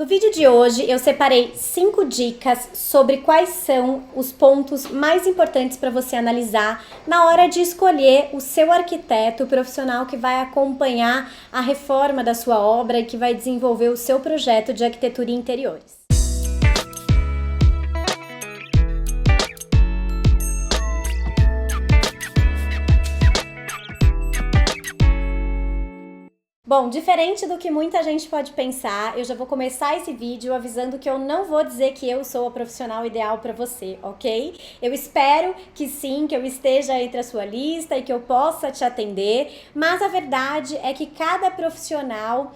No vídeo de hoje eu separei 5 dicas sobre quais são os pontos mais importantes para você analisar na hora de escolher o seu arquiteto profissional que vai acompanhar a reforma da sua obra e que vai desenvolver o seu projeto de arquitetura e interiores. Bom, diferente do que muita gente pode pensar, eu já vou começar esse vídeo avisando que eu não vou dizer que eu sou a profissional ideal para você, ok? Eu espero que sim, que eu esteja entre a sua lista e que eu possa te atender, mas a verdade é que cada profissional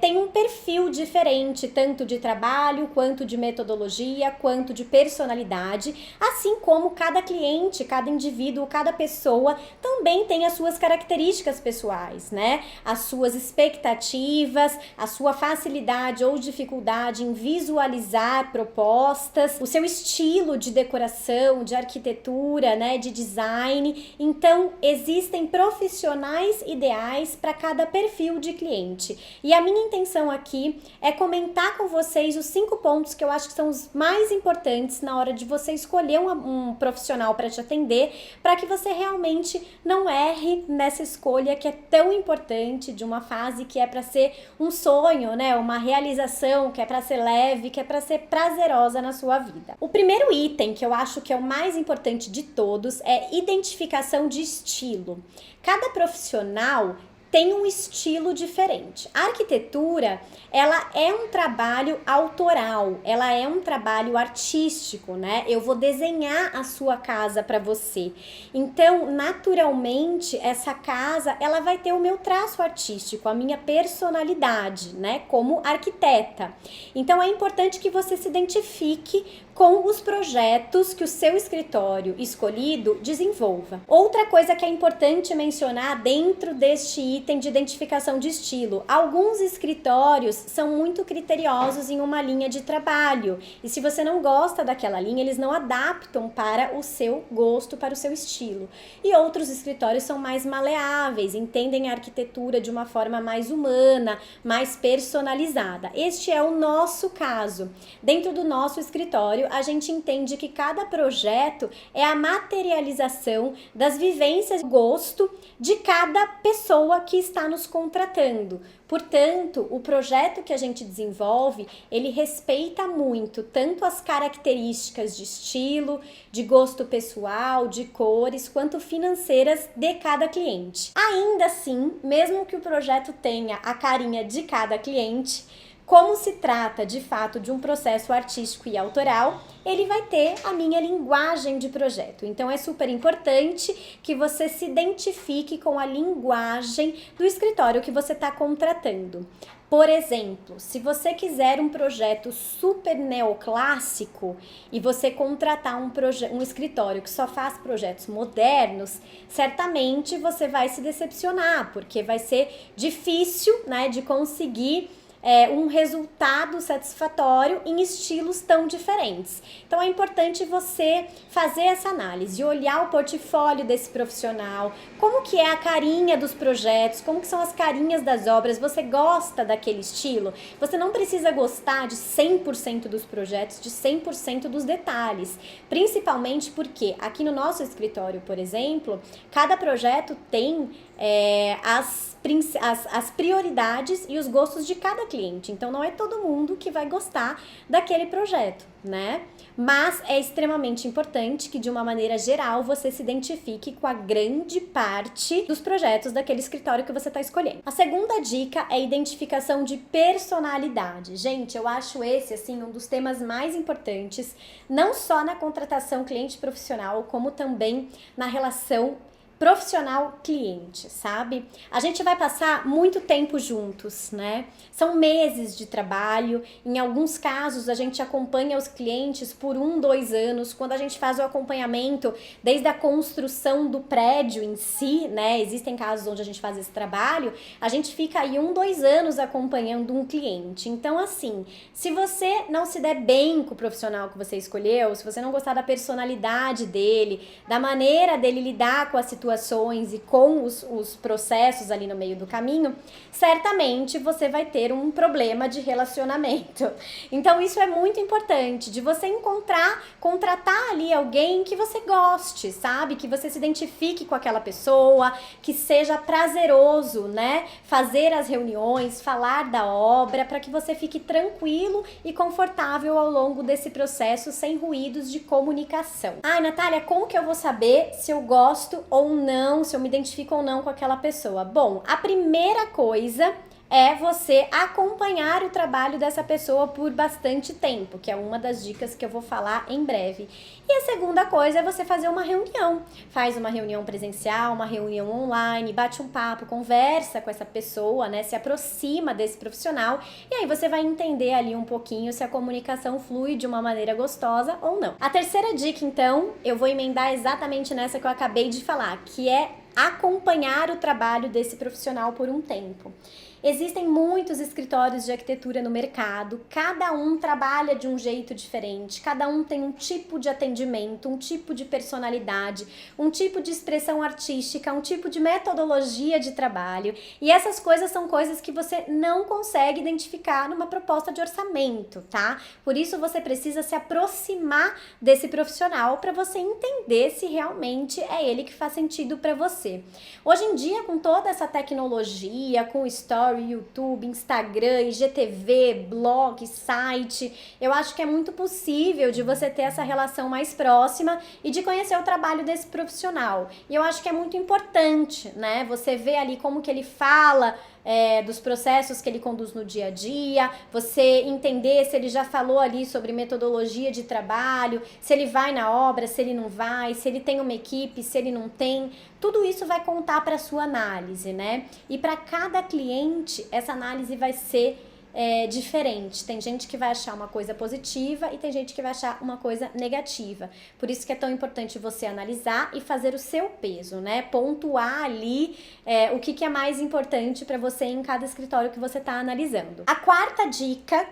tem um perfil diferente, tanto de trabalho, quanto de metodologia, quanto de personalidade, assim como cada cliente, cada indivíduo, cada pessoa também tem as suas características pessoais, né? As suas expectativas, a sua facilidade ou dificuldade em visualizar propostas, o seu estilo de decoração, de arquitetura, né? De design. Então, existem profissionais ideais para cada perfil de cliente. E a minha intenção aqui é comentar com vocês os 5 pontos que eu acho que são os mais importantes na hora de você escolher um profissional para te atender, para que você realmente não erre nessa escolha que é tão importante, de uma fase que é para ser um sonho, né? Uma realização, que é para ser leve, que é para ser prazerosa na sua vida. O primeiro item que eu acho que é o mais importante de todos é identificação de estilo. Cada profissional tem um estilo diferente. A arquitetura, ela é um trabalho autoral, ela é um trabalho artístico, né? Eu vou desenhar a sua casa para você. Então, naturalmente, essa casa, ela vai ter o meu traço artístico, a minha personalidade, né? Como arquiteta. Então, é importante que você se identifique com os projetos que o seu escritório escolhido desenvolva. Outra coisa que é importante mencionar dentro deste item de identificação de estilo: alguns escritórios são muito criteriosos em uma linha de trabalho, e se você não gosta daquela linha, eles não adaptam para o seu gosto, para o seu estilo. E outros escritórios são mais maleáveis, entendem a arquitetura de uma forma mais humana, mais personalizada. Este é o nosso caso. Dentro do nosso escritório, a gente entende que cada projeto é a materialização das vivências e gosto de cada pessoa que está nos contratando. Portanto, o projeto que a gente desenvolve, ele respeita muito tanto as características de estilo, de gosto pessoal, de cores, quanto financeiras de cada cliente. Ainda assim, mesmo que o projeto tenha a carinha de cada cliente, como se trata de fato de um processo artístico e autoral, ele vai ter a minha linguagem de projeto. Então é super importante que você se identifique com a linguagem do escritório que você está contratando. Por exemplo, se você quiser um projeto super neoclássico e você contratar um escritório que só faz projetos modernos, certamente você vai se decepcionar, porque vai ser difícil, né, de conseguir um resultado satisfatório em estilos tão diferentes. Então é importante você fazer essa análise, olhar o portfólio desse profissional, como que é a carinha dos projetos, como que são as carinhas das obras, você gosta daquele estilo? Você não precisa gostar de 100% dos projetos, de 100% dos detalhes, principalmente porque aqui no nosso escritório, por exemplo, cada projeto tem as prioridades e os gostos de cada cliente. Então, não é todo mundo que vai gostar daquele projeto, né? Mas é extremamente importante que, de uma maneira geral, você se identifique com a grande parte dos projetos daquele escritório que você está escolhendo. A segunda dica é a identificação de personalidade. Gente, eu acho esse, assim, um dos temas mais importantes, não só na contratação cliente-profissional, como também na relação profissional-cliente, sabe? A gente vai passar muito tempo juntos, né? São meses de trabalho, em alguns casos a gente acompanha os clientes por 1, 2 anos, quando a gente faz o acompanhamento desde a construção do prédio em si, né? Existem casos onde a gente faz esse trabalho, a gente fica aí 1, 2 anos acompanhando um cliente. Então, assim, se você não se der bem com o profissional que você escolheu, se você não gostar da personalidade dele, da maneira dele lidar com a situação, atuações e com os processos ali no meio do caminho, certamente você vai ter um problema de relacionamento. Então isso é muito importante, de você contratar ali alguém que você goste, sabe? Que você se identifique com aquela pessoa, que seja prazeroso, né? Fazer as reuniões, falar da obra, para que você fique tranquilo e confortável ao longo desse processo, sem ruídos de comunicação. Ai, Natália, como que eu vou saber se eu gosto ou não, se eu me identifico ou não com aquela pessoa? Bom, a primeira coisa é você acompanhar o trabalho dessa pessoa por bastante tempo, que é uma das dicas que eu vou falar em breve. E a segunda coisa é você fazer uma reunião. Faz uma reunião presencial, uma reunião online, bate um papo, conversa com essa pessoa, né? Se aproxima desse profissional e aí você vai entender ali um pouquinho se a comunicação flui de uma maneira gostosa ou não. A terceira dica, então, eu vou emendar exatamente nessa que eu acabei de falar, que é acompanhar o trabalho desse profissional por um tempo. Existem muitos escritórios de arquitetura no mercado, cada um trabalha de um jeito diferente, cada um tem um tipo de atendimento, um tipo de personalidade, um tipo de expressão artística, um tipo de metodologia de trabalho, e essas coisas são coisas que você não consegue identificar numa proposta de orçamento, tá? Por isso você precisa se aproximar desse profissional para você entender se realmente é ele que faz sentido para você. Hoje em dia, com toda essa tecnologia, com Story, YouTube, Instagram, IGTV, blog, site, eu acho que é muito possível de você ter essa relação mais próxima e de conhecer o trabalho desse profissional. E eu acho que é muito importante, né? Você vê ali como que ele fala, dos processos que ele conduz no dia a dia, você entender se ele já falou ali sobre metodologia de trabalho, se ele vai na obra, se ele não vai, se ele tem uma equipe, se ele não tem, tudo isso vai contar para a sua análise, né? E para cada cliente, essa análise vai ser diferente. Tem gente que vai achar uma coisa positiva e tem gente que vai achar uma coisa negativa. Por isso que é tão importante você analisar e fazer o seu peso, né? Pontuar ali o que é mais importante para você em cada escritório que você está analisando. A quarta dica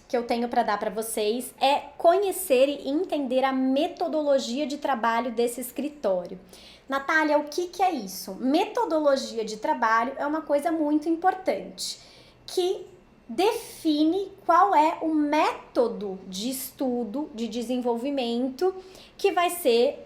que eu tenho para dar para vocês é conhecer e entender a metodologia de trabalho desse escritório. Natália, o que é isso? Metodologia de trabalho é uma coisa muito importante, que define qual é o método de estudo, de desenvolvimento que vai ser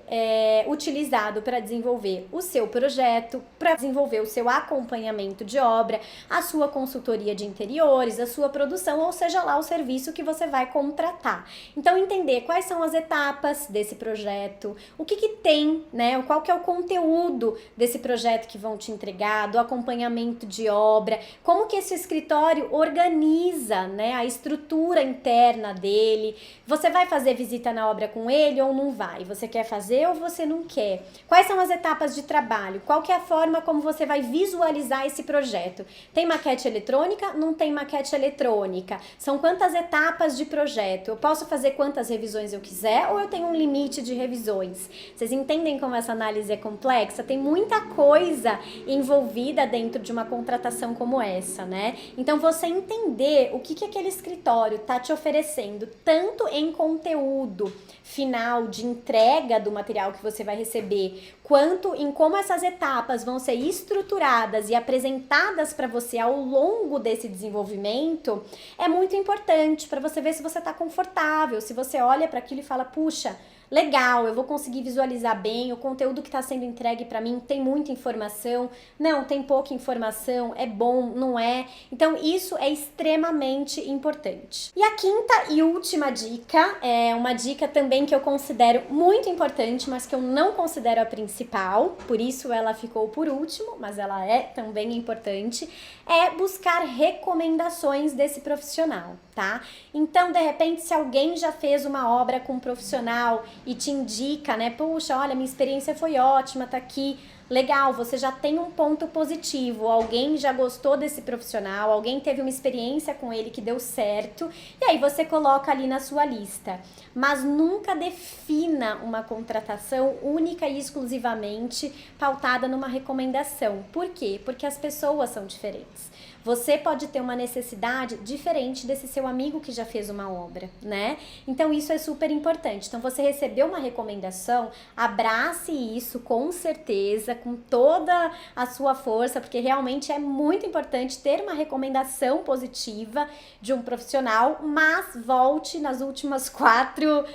utilizado para desenvolver o seu projeto, para desenvolver o seu acompanhamento de obra, a sua consultoria de interiores, a sua produção, ou seja lá o serviço que você vai contratar. Então, entender quais são as etapas desse projeto, o que tem, né? Qual que é o conteúdo desse projeto que vão te entregar, do acompanhamento de obra, como que esse escritório organiza, né, a estrutura interna dele. Você vai fazer visita na obra com ele ou não vai? Você quer fazer ou você não quer? Quais são as etapas de trabalho? Qual que é a forma como você vai visualizar esse projeto? Tem maquete eletrônica? Não tem maquete eletrônica? São quantas etapas de projeto? Eu posso fazer quantas revisões eu quiser ou eu tenho um limite de revisões? Vocês entendem como essa análise é complexa? Tem muita coisa envolvida dentro de uma contratação como essa, né? Então, você entender o que aquele escritório está te oferecendo, tanto em conteúdo final de entrega do material que você vai receber, quanto em como essas etapas vão ser estruturadas e apresentadas para você ao longo desse desenvolvimento, é muito importante para você ver se você está confortável, se você olha para aquilo e fala, puxa, legal, eu vou conseguir visualizar bem, o conteúdo que está sendo entregue para mim tem muita informação, não, tem pouca informação, é bom, não é? Então, isso é extremamente importante. E a quinta e última dica, é uma dica também que eu considero muito importante, mas que eu não considero a principal, por isso ela ficou por último, mas ela é também importante, é buscar recomendações desse profissional, tá? Então, de repente, se alguém já fez uma obra com um profissional e te indica, né? Puxa, olha, minha experiência foi ótima, tá aqui. Legal, você já tem um ponto positivo, alguém já gostou desse profissional, alguém teve uma experiência com ele que deu certo, e aí você coloca ali na sua lista. Mas nunca defina uma contratação única e exclusivamente pautada numa recomendação. Por quê? Porque as pessoas são diferentes. você pode ter uma necessidade diferente desse seu amigo que já fez uma obra, né? Então isso é super importante. Então você recebeu uma recomendação, abrace isso com certeza, com toda a sua força, porque realmente é muito importante ter uma recomendação positiva de um profissional, mas volte nas últimas 4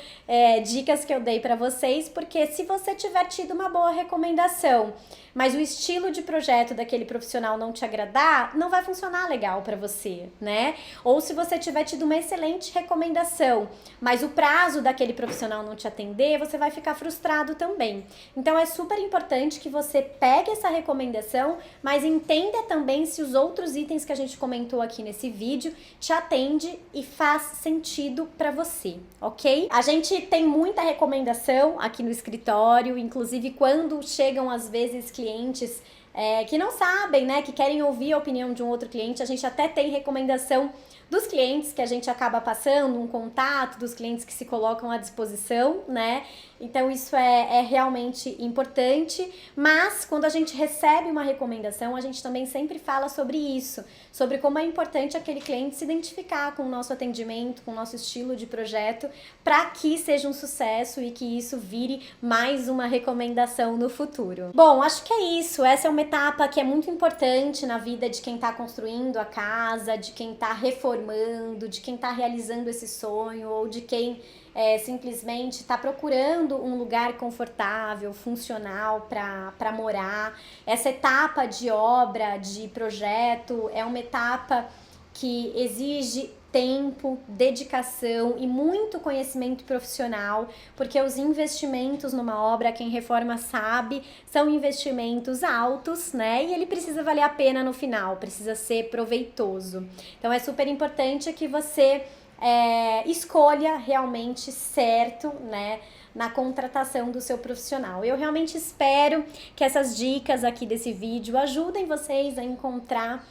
dicas que eu dei para vocês, porque se você tiver tido uma boa recomendação, mas o estilo de projeto daquele profissional não te agradar, não vai funcionar legal para você, né? Ou se você tiver tido uma excelente recomendação, mas o prazo daquele profissional não te atender, você vai ficar frustrado também. Então é super importante que você pegue essa recomendação, mas entenda também se os outros itens que a gente comentou aqui nesse vídeo te atende e faz sentido para você, ok? A gente tem muita recomendação aqui no escritório, inclusive quando chegam às vezes clientes que não sabem, né, que querem ouvir a opinião de um outro cliente, a gente até tem recomendação dos clientes que a gente acaba passando, um contato dos clientes que se colocam à disposição, né? Então isso é realmente importante, mas quando a gente recebe uma recomendação, a gente também sempre fala sobre isso, sobre como é importante aquele cliente se identificar com o nosso atendimento, com o nosso estilo de projeto, para que seja um sucesso e que isso vire mais uma recomendação no futuro. Bom, acho que é isso. Essa é uma etapa que é muito importante na vida de quem está construindo a casa, de quem está reformando, de quem está realizando esse sonho ou de quem simplesmente está procurando um lugar confortável, funcional para morar. Essa etapa de obra, de projeto, é uma etapa que exige tempo, dedicação e muito conhecimento profissional, porque os investimentos numa obra, quem reforma sabe, são investimentos altos, né? E ele precisa valer a pena no final, precisa ser proveitoso. Então é super importante que você escolha realmente certo, né, na contratação do seu profissional. Eu realmente espero que essas dicas aqui desse vídeo ajudem vocês a encontrar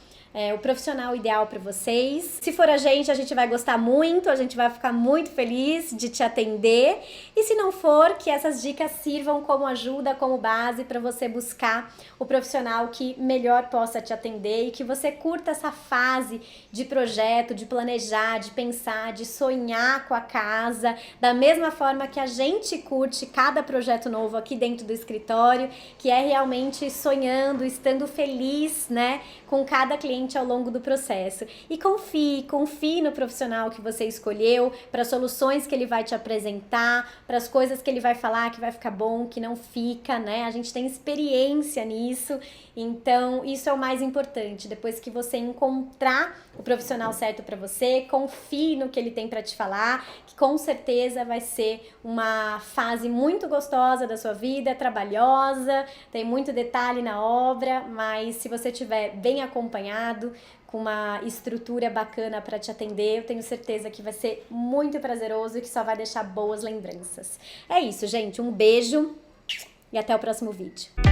o profissional ideal para vocês. Se for a gente vai gostar muito, a gente vai ficar muito feliz de te atender. E se não for, que essas dicas sirvam como ajuda, como base para você buscar o profissional que melhor possa te atender e que você curta essa fase de projeto, de planejar, de pensar, de sonhar com a casa, da mesma forma que a gente curte cada projeto novo aqui dentro do escritório, que é realmente sonhando, estando feliz, né, com cada cliente ao longo do processo. E confie no profissional que você escolheu, para as soluções que ele vai te apresentar, para as coisas que ele vai falar que vai ficar bom, que não fica, né? A gente tem experiência nisso, então isso é o mais importante. Depois que você encontrar o profissional certo para você, confie no que ele tem para te falar, que com certeza vai ser uma fase muito gostosa da sua vida, trabalhosa, tem muito detalhe na obra, mas se você estiver bem acompanhado, com uma estrutura bacana para te atender, eu tenho certeza que vai ser muito prazeroso e que só vai deixar boas lembranças. É isso, gente. Um beijo e até o próximo vídeo.